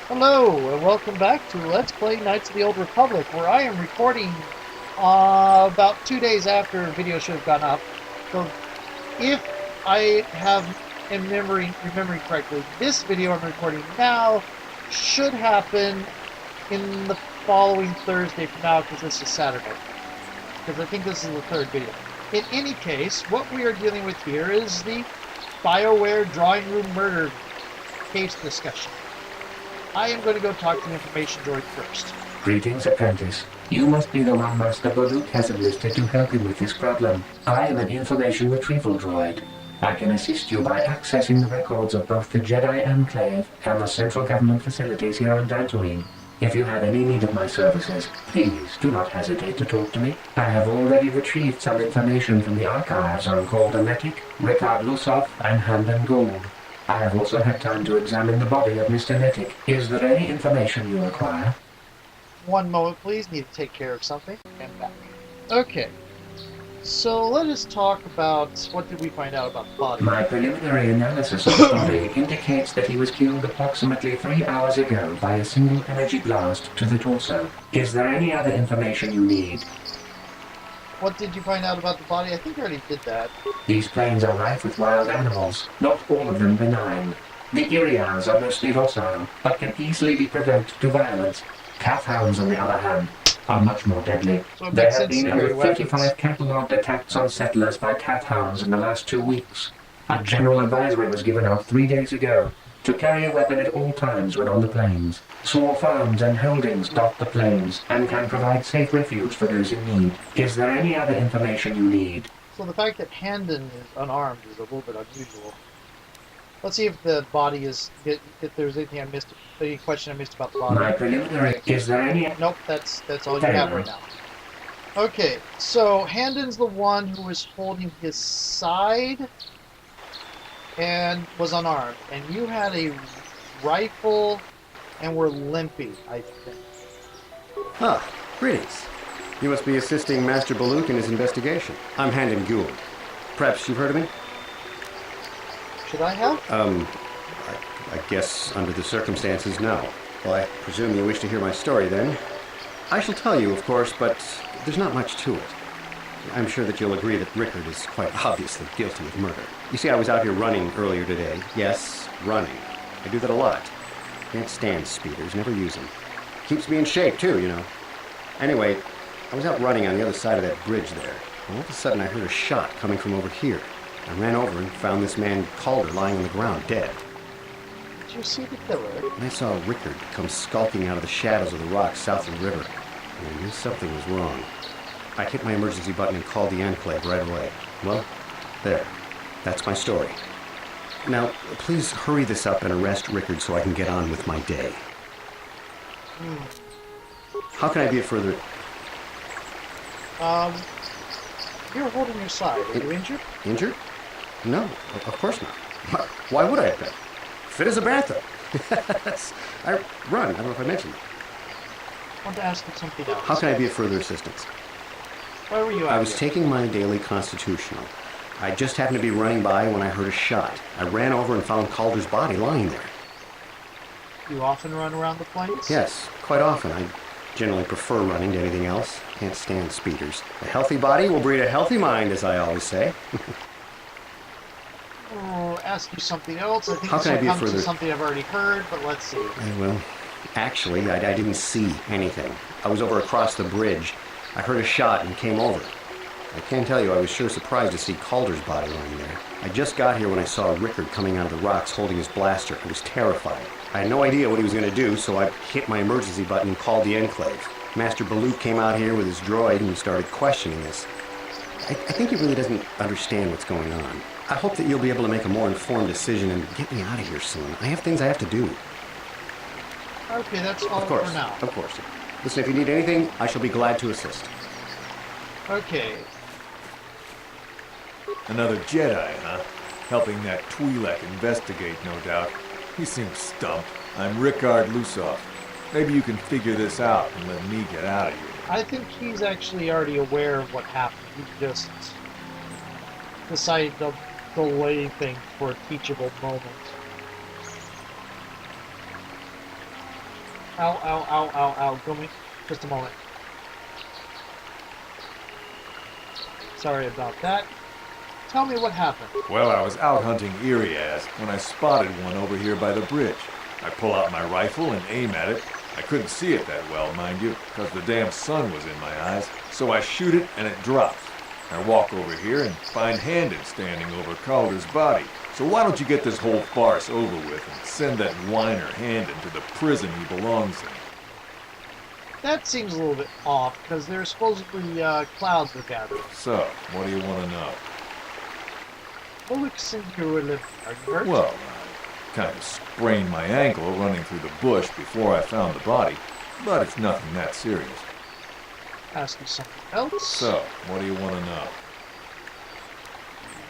Hello, and welcome back to Let's Play Knights of the Old Republic, where I am recording about 2 days after the video should have gone up. So, if I have remembering correctly, this video I'm recording now should happen in the following Thursday from now, because this is Saturday. Because I think this is the third video. In any case, what we are dealing with here is the BioWare drawing room murder case discussion. I am going to go talk to the information droid first. Greetings, apprentice. You must be the one Master Balut has enlisted to help him with this problem. I am an information retrieval droid. I can assist you by accessing the records of both the Jedi Enclave and the central government facilities here on Dantooine. If you have any need of my services, please do not hesitate to talk to me. I have already retrieved some information from the archives on Enetic, Ricard Lusov, and Handon Gould. I have also had time to examine the body of Mr. Netic. Is there any information you require? One moment, please. Need to take care of something. And back. Okay. So let us talk about what did we find out about the body. My preliminary analysis of the body indicates that he was killed approximately 3 hours ago by a single energy blast to the torso. Is there any other information you need? What did you find out about the body? I think I already did that. These plains are rife with wild animals, not all of them benign. The Irians are mostly docile, but can easily be provoked to violence. Kath Hounds, on the other hand, are much more deadly. So it There makes have sense been to carry over 35 catalogued attacks on settlers by Kath Hounds in the last 2 weeks. A general advisory was given out 3 days ago to carry a weapon at all times when on the plains. Small farms and holdings dot the plains and can provide safe refuge for those in need. Is there any other information you need? So the fact that Handon is unarmed is a little bit unusual. Let's see if the body is... if there's anything I missed... any question I missed about the body. My preliminary... Is there any... Nope, that's all you have right now. Okay, so Handon's the one who was holding his side and was unarmed. And you had a rifle and were limping, I think. Ah, greetings. You must be assisting Master Balut in his investigation. I'm Handon Gould. Perhaps you've heard of me? Should I have? I guess under the circumstances, no. Well, I presume you wish to hear my story then. I shall tell you, of course, but there's not much to it. I'm sure that you'll agree that Rickard is quite obviously guilty of murder. You see, I was out here running earlier today. Yes, running. I do that a lot. Can't stand speeders, never use them. Keeps me in shape, too, you know. Anyway, I was out running on the other side of that bridge there. And all of a sudden I heard a shot coming from over here. I ran over and found this man Calder lying on the ground, dead. Did you see the killer? And I saw Rickard come skulking out of the shadows of the rocks south of the river. And I knew something was wrong. I hit my emergency button and called the enclave right away. Well, there. That's my story. Now, please hurry this up and arrest Rickard so I can get on with my day. How can I be of further... You're holding your side. Are you injured? Injured? No, of course not. Why would I have been? Fit as a bantha. I run. I don't know if I mentioned it. I want to ask you something else. How can I be of further assistance? Why were you out I was here? taking my daily constitutional. I just happened to be running by when I heard a shot. I ran over and found Calder's body lying there. You often run around the plains? Yes, quite often. I generally prefer running to anything else. Can't stand speeders. A healthy body will breed a healthy mind, as I always say. Oh, ask you something else. I think How this can I will be come to further- something I've already heard, but let's see. Well, actually, I didn't see anything. I was over across the bridge. I heard a shot and came over. I can't tell you, I was sure surprised to see Calder's body lying there. I just got here when I saw Rickard coming out of the rocks holding his blaster. I was terrified. I had no idea what he was going to do, so I hit my emergency button and called the enclave. Master Balut came out here with his droid and started questioning this. I think he really doesn't understand what's going on. I hope that you'll be able to make a more informed decision and get me out of here soon. I have things I have to do. Okay, that's all Of course, for now. of course. Listen, if you need anything, I shall be glad to assist. Okay. Another Jedi, huh? Helping that Twi'lek investigate, no doubt. He seems stumped. I'm Ricard Lusov. Maybe you can figure this out and let me get out of here. I think he's actually already aware of what happened. He just decided to delay things for a teachable moment. Ow, ow, ow, ow, ow. Go me. Just a moment. Sorry about that. Tell me what happened. Well, I was out hunting Iriaz when I spotted one over here by the bridge. I pull out my rifle and aim at it. I couldn't see it that well, mind you, because the damn sun was in my eyes. So I shoot it and it drops. I walk over here and find Handon standing over Calder's body. So why don't you get this whole farce over with and send that whiner Handon to the prison he belongs in? That seems a little bit off, because there's supposedly clouds are gathering. So, what do you want to know? What looks in your lip? Are you hurt? Well, I kind of sprained my ankle running through the bush before I found the body, but it's nothing that serious. Ask you something else? So, what do you want to know?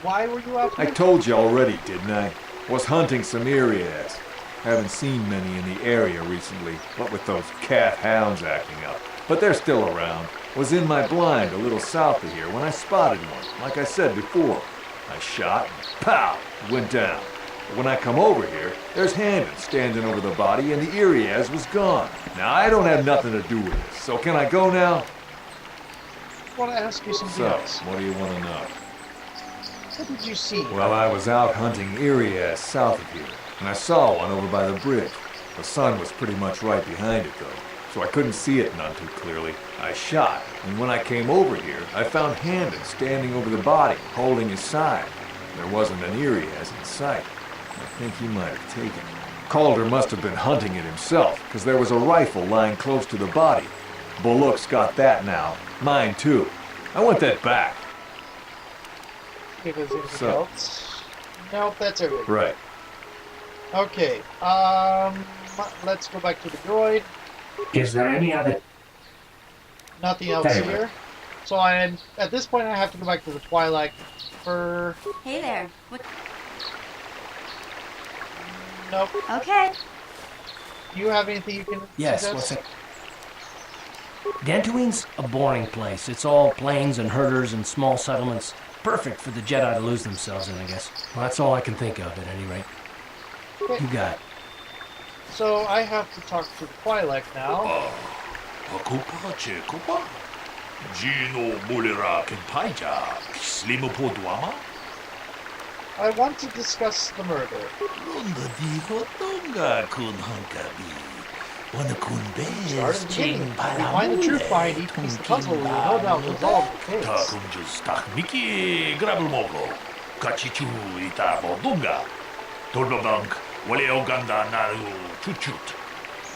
Why were you out I here? told you already, didn't I? Was hunting some Iriaz. Haven't seen many in the area recently, what with those Kath Hounds acting up. But they're still around. Was in my blind a little south of here when I spotted one, like I said before. I shot and pow, went down. But when I come over here, there's Handon standing over the body and the Iriaz was gone. Now I don't have nothing to do with this, so can I go now? I want to ask you something So, else. what do you want to know? What did you see? Well, I was out hunting Iriaz south of here, and I saw one over by the bridge. The sun was pretty much right behind it, though, so I couldn't see it none too clearly. I shot, and when I came over here, I found Handon standing over the body, holding his side. There wasn't an Iriaz in sight. I think he might have taken it. Calder must have been hunting it himself, because there was a rifle lying close to the body. Bullock's got that now. Mine, too. I want that back. If there's anything So. else? Nope, that's everything. Right. Okay, let's go back to the droid. Is there any other... Nothing else Very well. here. So at this point I have to go back to the Twilight for... Hey there. What? Nope. Okay. Do you have anything you can Yes, suggest? what's it? Dantooine's a boring place. It's all plains and herders and small settlements. Perfect for the Jedi to lose themselves in, I guess. Well, that's all I can think of, at any rate. Okay. You got it. So I have to talk to the Twilight now. Kopa che kopa? Gino mulera kentaija, slimu poduama? I want to discuss the murder. Lunda di hotonga kun hunkabi. Wana kun Start at bez the beginning. ching If we find the truth behind each piece of the puzzle, we will no doubt resolve the case. Takunjus takmiki grabulmogo. Kachichu ita bodunga. Turbobank wale oganda naru chuchut.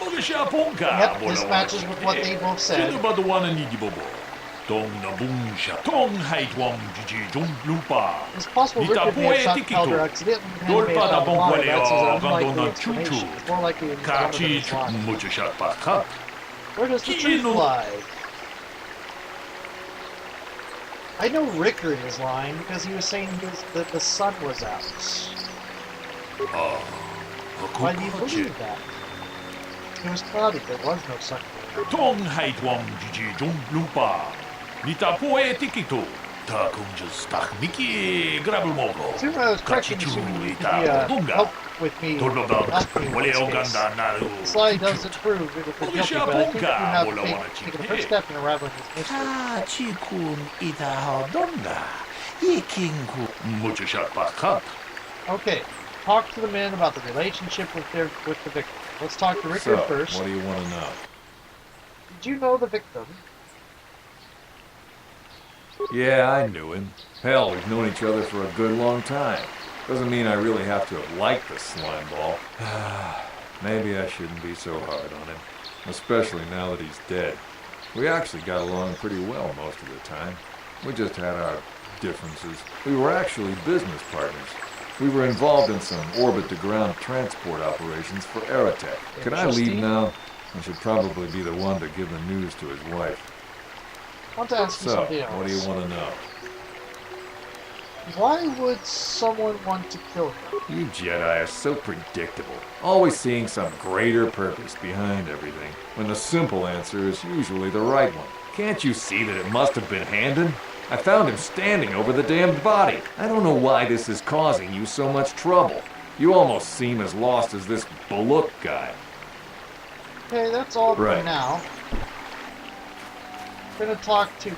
Yep, this matches with what they both said. It's possible Rickard may have shot Calder accidentally and may have found the body. That's his unlikely explanation. It's more likely than one of them is lying. Where does the truth lie? I know Rickard is lying because he was saying that the sun was out. Why do you believe that? It was cloudy, there was no sun. Tong haitwam jiji jung lumpa. Nita poe tikito. Takunjus takmiki grabulmogo. As soon as I was correcting, assuming you could help with me. Help me in this case. Sly doesn't prove it was the guilty, but I think you have taken the first step in unraveling this mystery. Chikun ita hodonga. Ikinku muchushat Okay, talk to the men about the relationship with the victim. Let's talk to Rickard So, first. what do you want to know? Did you know the victim? Yeah, I knew him. Hell, we've known each other for a good long time. Doesn't mean I really have to have liked the slime ball. Maybe I shouldn't be so hard on him. Especially now that he's dead. We actually got along pretty well most of the time. We just had our differences. We were actually business partners. We were involved in some orbit-to-ground transport operations for Aerotech. Can I leave now? I should probably be the one to give the news to his wife. I want to ask you So, something else. what do you want to know? Why would someone want to kill him? You Jedi are so predictable. Always seeing some greater purpose behind everything, when the simple answer is usually the right one. Can't you see that it must have been Handon? I found him standing over the damned body. I don't know why this is causing you so much trouble. You almost seem as lost as this Bullock guy. Okay, that's all for Right. now. We're gonna talk to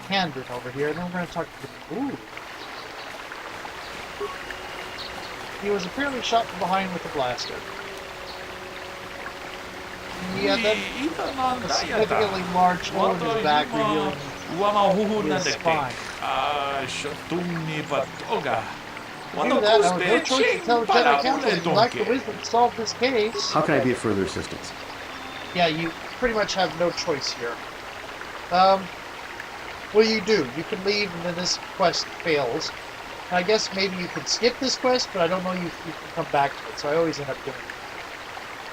Camden over here, and then we're gonna talk to... Ooh. He was apparently shot from behind with a blaster. He had that a significantly large hole in his back, revealing his spine. To do that, I have no choice to tell the Jedi Council that you lack the wisdom to solve this case. How can I be of further assistance? Yeah, you pretty much have no choice here. What do? You can leave and then this quest fails. And I guess maybe you could skip this quest, but I don't know you can come back to it, so I always end up doing it.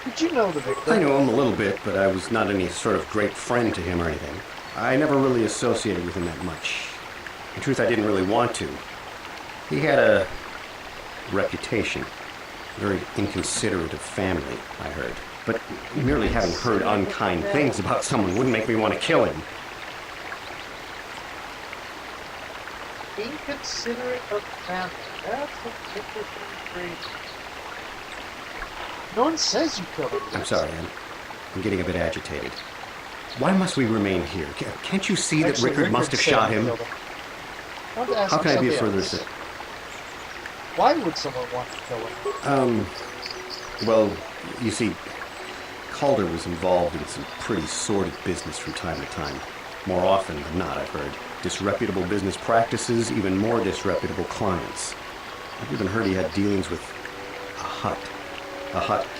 Did you know the victim? I know him a little bit, but I was not any sort of great friend to him or anything. I never really associated with him that much. In truth, I didn't really want to. He had a reputation. Very inconsiderate of family, I heard. But merely having heard unkind things about someone wouldn't make me want to kill him. Inconsiderate of family. That's an interesting phrase. No one says you killed him. I'm sorry, I'm getting a bit agitated. Why must we remain here? Can't you see that Actually, Rickard must have said shot you him? killed I want to ask How you can I be of something further else. assistance? Why would someone want to kill him? Well, you see, Calder was involved in some pretty sordid business from time to time. More often than not, I've heard. Disreputable business practices, even more disreputable clients. I've even heard he had dealings with a hut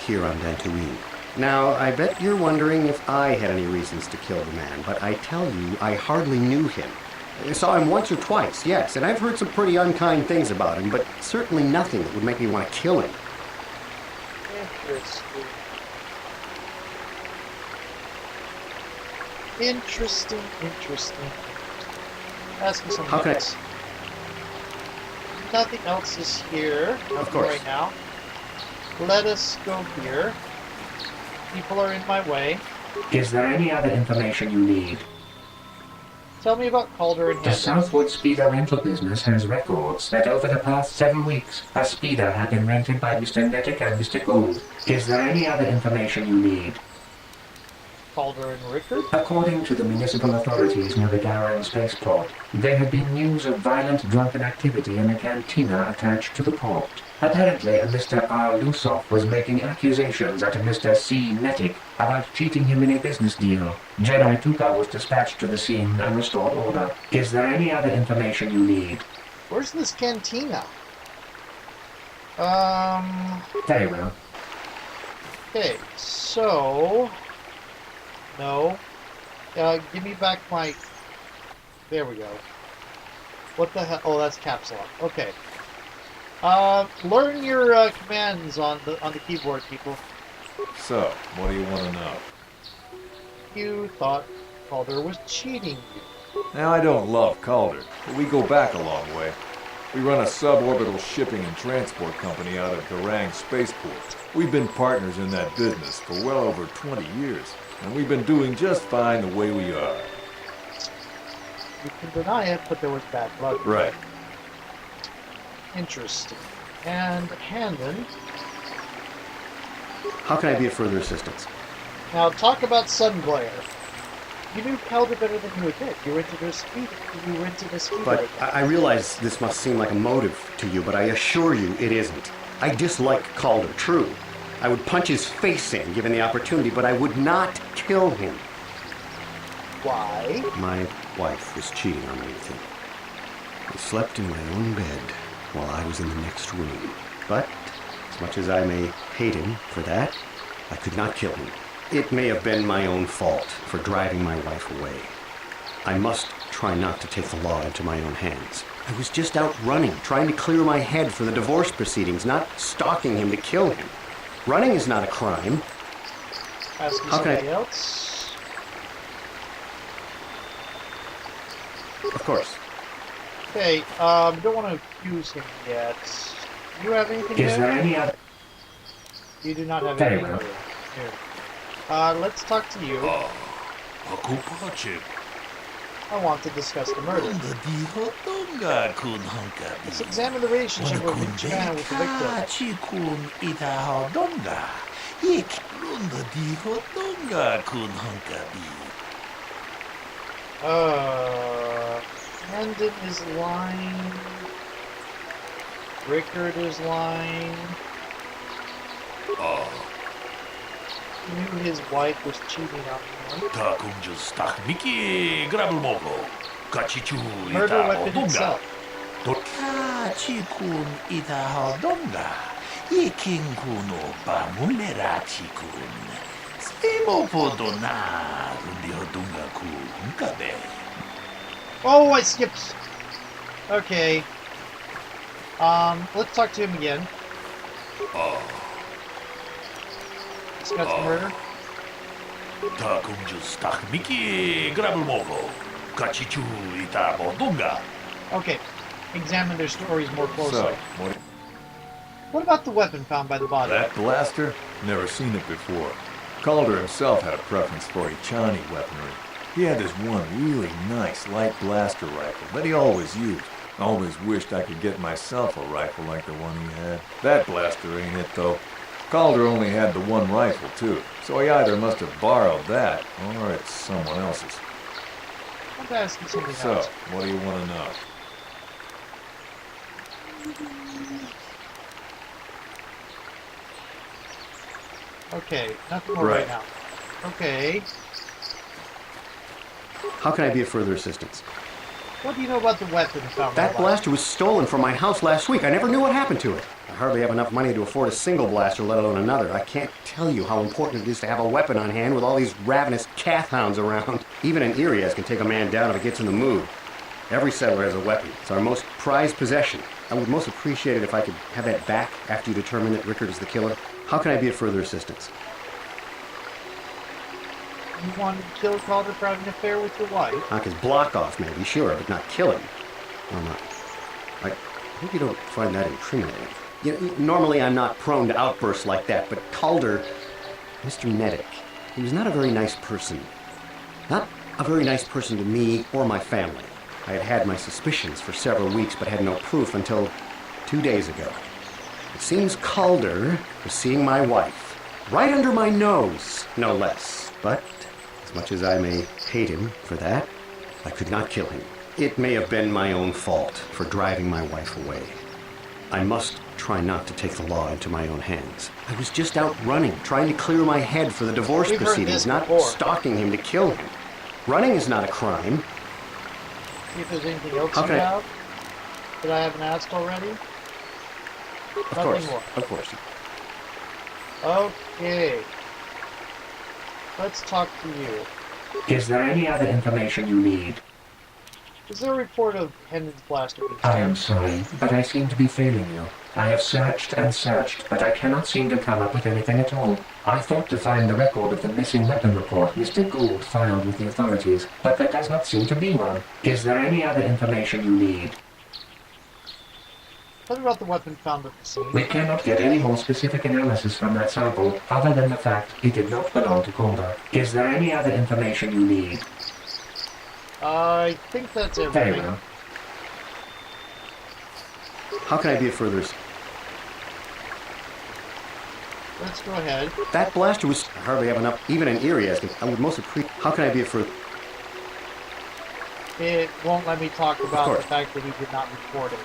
here on Dantooine. Now, I bet you're wondering if I had any reasons to kill the man, but I tell you, I hardly knew him. I saw him once or twice, yes, and I've heard some pretty unkind things about him, but certainly nothing that would make me want to kill him. Interesting. Ask me something How can I- else. Nothing else is here. Nothing course. right now. Let us go here. People are in my way. Is there any other information you need? Tell me about Calder and The Hammond. Southwood Speeder rental business has records that over the past 7 weeks, a speeder had been rented by Mr. Nettic and Mr. Gould. Is there any other information you need? Calder and Rickard? According to the municipal authorities near the Darrow spaceport, there had been news of violent drunken activity in a cantina attached to the port. Apparently, a Mr. R. Lusoff was making accusations at a Mr. C. Nettic about cheating him in a business deal. Jedi Tuka was dispatched to the scene and restored order. Is there any other information you need? Where's this cantina? Very well. Okay, so... No. Give me back my... There we go. What the hell? Oh, that's caps lock. Okay. Learn your commands on the keyboard, people. So, what do you want to know? You thought Calder was cheating you. Now, I don't love Calder, but we go back a long way. We run a suborbital shipping and transport company out of Garang Spaceport. We've been partners in that business for well over 20 years, and we've been doing just fine the way we are. You can deny it, but there was bad blood. Right. Interesting. And Handon. How can I be of further assistance? Now talk about Sunglare. You knew Calder better than you admit. You rented a speeder. But I realize this must seem like a motive to you, but I assure you it isn't. I dislike Calder, true. I would punch his face in given the opportunity, but I would not kill him. Why? My wife was cheating on me with him. I slept in my own bed while I was in the next room. But, as much as I may hate him for that, I could not kill him. It may have been my own fault for driving my wife away. I must try not to take the law into my own hands. I was just out running, trying to clear my head for the divorce proceedings, not stalking him to kill him. Running is not a crime. Ask me How can I- something else. Of course. Okay, don't want to accuse him yet. Do you have anything Is there? there any other... You do not have Very anything well. here. Let's talk to you. Ako Pachip. I want to discuss the murder. Tonga diho tonga kun hanka Let's examine the relationship of each man with the victim. Kachi kun itaho donga. Yik Runda dijo tonga kun hunkabi. Hendon is lying. Rickard is lying. He knew his wife was cheating on him. Ta kunjus tak miki grabul mogo. Kachichu Murder ita weapon hodonga. itself. Kachikun ita hodonga. Ikin kuno bamulera chikun. Spimo podona rundi hodonga ku hunkabe. Oh, I skipped. Okay. Let's talk to him again. Discuss the murder. Ta kunjus tak miki grabul mogo. Kachichu ita hodonga. Okay. Examine their stories more closely. So, What about the weapon found by the body? that blaster? Never seen it before. Calder himself had a preference for Ichani weaponry. He had this one really nice light blaster rifle that he always used. Always wished I could get myself a rifle like the one he had. That blaster ain't it, though. Calder only had the one rifle, too, so he either must have borrowed that, or it's someone else's. I'm gonna ask you something So, else. what do you want to know? Okay, nothing more right now. Okay, How can I be of further assistance? what do you know about the weapon found by That the body? blaster was stolen from my house last week. I never knew what happened to it. I hardly have enough money to afford a single blaster, let alone another. I can't tell you how important it is to have a weapon on hand with all these ravenous Kath Hounds around. Even an Irias can take a man down if it gets in the mood. Every settler has a weapon. It's our most prized possession. I would most appreciate it if I could have that back after you determine that Rickard is the killer. How can I be of further assistance? You wanted to kill Calder for having an affair with your wife? Knock his block off, maybe, sure, but not kill him. Well, not. I hope you don't find that incriminating. You know, normally I'm not prone to outbursts like that, but Calder, Mr. Medic, he was not a very nice person. Not a very nice person to me or my family. I had had my suspicions for several weeks, but had no proof until 2 days ago. It seems Calder was seeing my wife, right under my nose, no less. But as much as I may hate him for that, I could not kill him. It may have been my own fault for driving my wife away. I must try not to take the law into my own hands. I was just out running, trying to clear my head for the divorce We've heard proceedings, this not before. stalking him to kill him. Running is not a crime. See if there's anything else How you can I- have that I haven't asked already? Of Nothing course, more. of course. Okay. Let's talk to you. Is there any other information you need? Is there a report of Hendon's blaster being I am stolen? sorry, but I seem to be failing you. I have searched and searched, but I cannot seem to come up with anything at all. I thought to find the record of the missing weapon report Mr. Gould filed with the authorities, but there does not seem to be one. Is there any other information you need? What about the weapon found at the scene? We cannot get any more specific analysis from that sample, other than the fact it did not belong to Calder. Is there any other information you need? I think that's Very everything. well. How can I be of further... Let's go ahead. That blaster was... I hardly have enough... Even an Irias can... I would most appreciate... How can I be of further... It won't let me talk about course. the fact that he did not report it.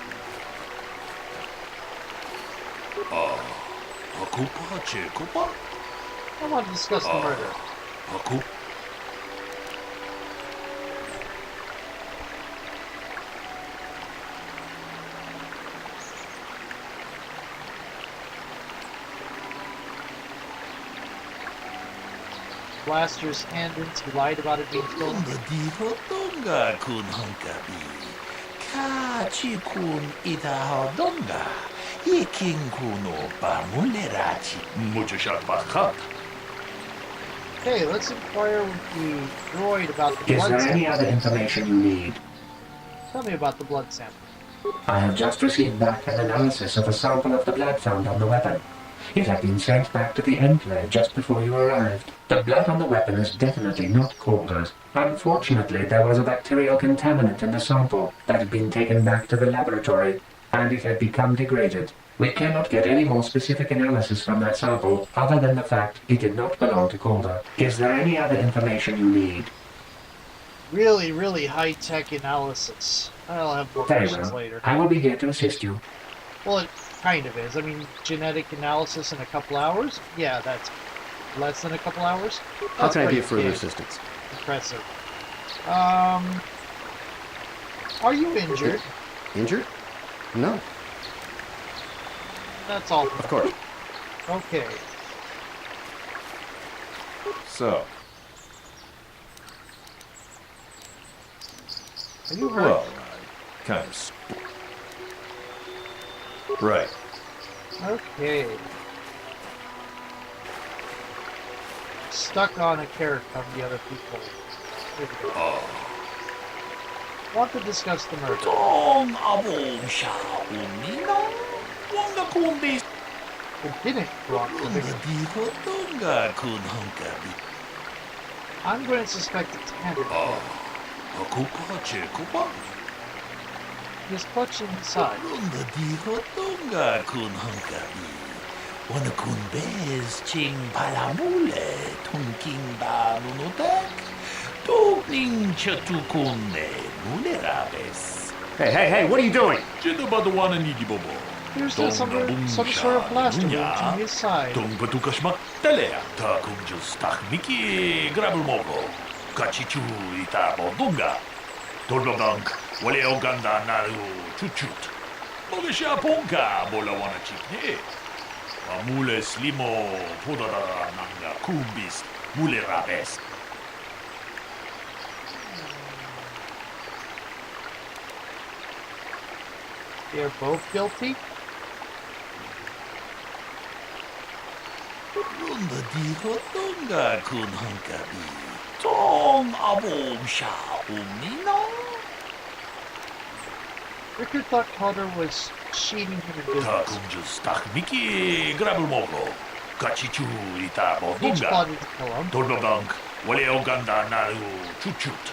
Akupa Chekupa? I want to discuss the murder. Aku? Blaster's Hendon's, he lied about it being stolen. Runda dijo tonga kun hunkabi. Kachikun ita hodonga. Ikin kuno bamulerachi. Mucho shakbakat. Okay, let's inquire with the droid about the Is blood there any sample. other information you need? Tell me about the blood sample. I have just received back an analysis of a sample of the blood found on the weapon. It had been sent back to the enclave just before you arrived. The blood on the weapon is definitely not Calder's. Unfortunately, there was a bacterial contaminant in the sample that had been taken back to the laboratory, and it had become degraded. We cannot get any more specific analysis from that sample other than the fact it did not belong to Calder. Is there any other information you need? Really, really high-tech analysis. I'll have more Very questions well. later. I will be here to assist you. Well, it kind of is. I mean, genetic analysis in a couple hours? Yeah, that's less than a couple hours. How That's can I be pretty of further damn assistance? impressive. Are you injured? Injured? No, That's all. of course. Okay. So, Are you hurt? well, I kind of. Right. Okay. Stuck on a character of the other people. Here we go. Want to discuss the murder. Tong abong siya uminaw. Wanga kundi. It didn't want to Wanga figure. di ko tonga kun hangkabi. I'm going to suspect it's Henry. Ako ka ko ba? He's clutching inside. Wanga di ko tonga kun hangkabi. Wana kun bez ching palamule tungking ba nunotek. Tugning chatukune mulerabes. Hey, what are you doing? Jeda ba the one and bobo? Here's some sort of blaster wound to his side. Tong batukas maktalea. Ta kung just takmiki grabul mogo. Kachichu ita bodunga. Tolbabank wale oganda naru chuchut. Mogesha ponka bola wana chikne. Amule slimo podada nanga kumbis mule rabes. They're both guilty? Runda di hotonga kun hankabi. Tong abom sha umino. Rickard thought Calder was cheating him in business. Takunjus takmiki grabul mogo. Kachichu ita Each bodunga. plotted to kill him. Tolbabank wale oganda naru chuchut.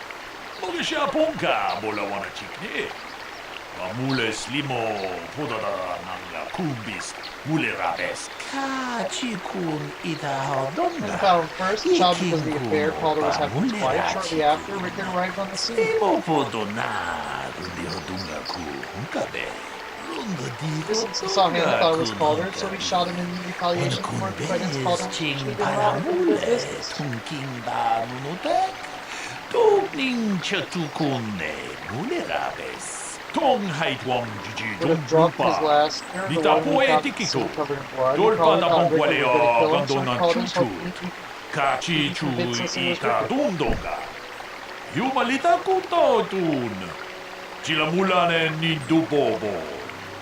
Mogesha ponka bola wana chikne. Amule slimo podada nanga kumbis mule rabes. Kachikun ita And hodonga. found first, child because of the affair Calder was having with his wife. Shortly after, Rickard arrived on the scene. Slimo podona rundi hodonga ku hunkabe. Runda di Distance saw him and thought it was Calder, so he shot him in retaliation for murder against Calder. ching Actually, did not do palamule business. tungking ba nunotek. Tugning chatukune mule rabes. Tong haitwang jiji Would have dropped his last hair, the Dita one who got poetikito. suit covered in blood. Dol He probably pa thought tapong Rickard waleo, was gonna kill him, so abandon he ng called himself chuchut. Ricky. Kachichu Convinced us it was ita Rickard. dundonga. Yumalita kutotun. Chilamulane ni dubobo.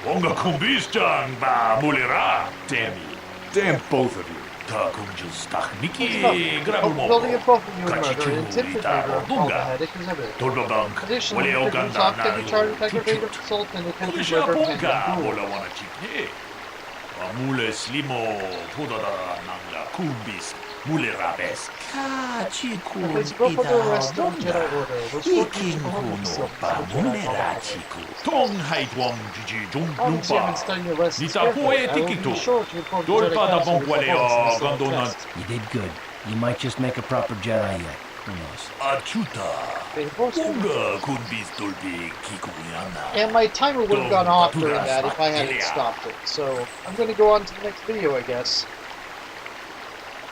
Wonga kumbistan ba mulira. Damn you. Damn both of you. Takum just takniki Building grabul a profile you murder, Kachichu and Tim ita Figure bodunga. head exhibited. Tolbabank Additionally, waleo Rickard was ganda often in charge of na aggravated chuchut. assault and attempted Mogisha murder ponga pending bola rule. wana chikne. Amule slimo podada nanga kumbis mule rabes. Kachikun Because go for the rest of the Jedi Order. We're still teaching Ikin home kuno themselves pa to the Jedi mule Council. rachiku. Tong haitwang jiji jung Obviously, I've been lupa. studying your lessons Nita carefully. I will poetikito. be sure to report to Dol Jedi pa Council tapong with waleo, performance in gandon this ng test. You did good. You might just make a proper Jedi yet. Who knows? Achuta. They both do. Wonga kunbis dolbi kikuyana. And my timer would have gone off during that if I hadn't stopped it. So I'm going to go on to the next video, I guess.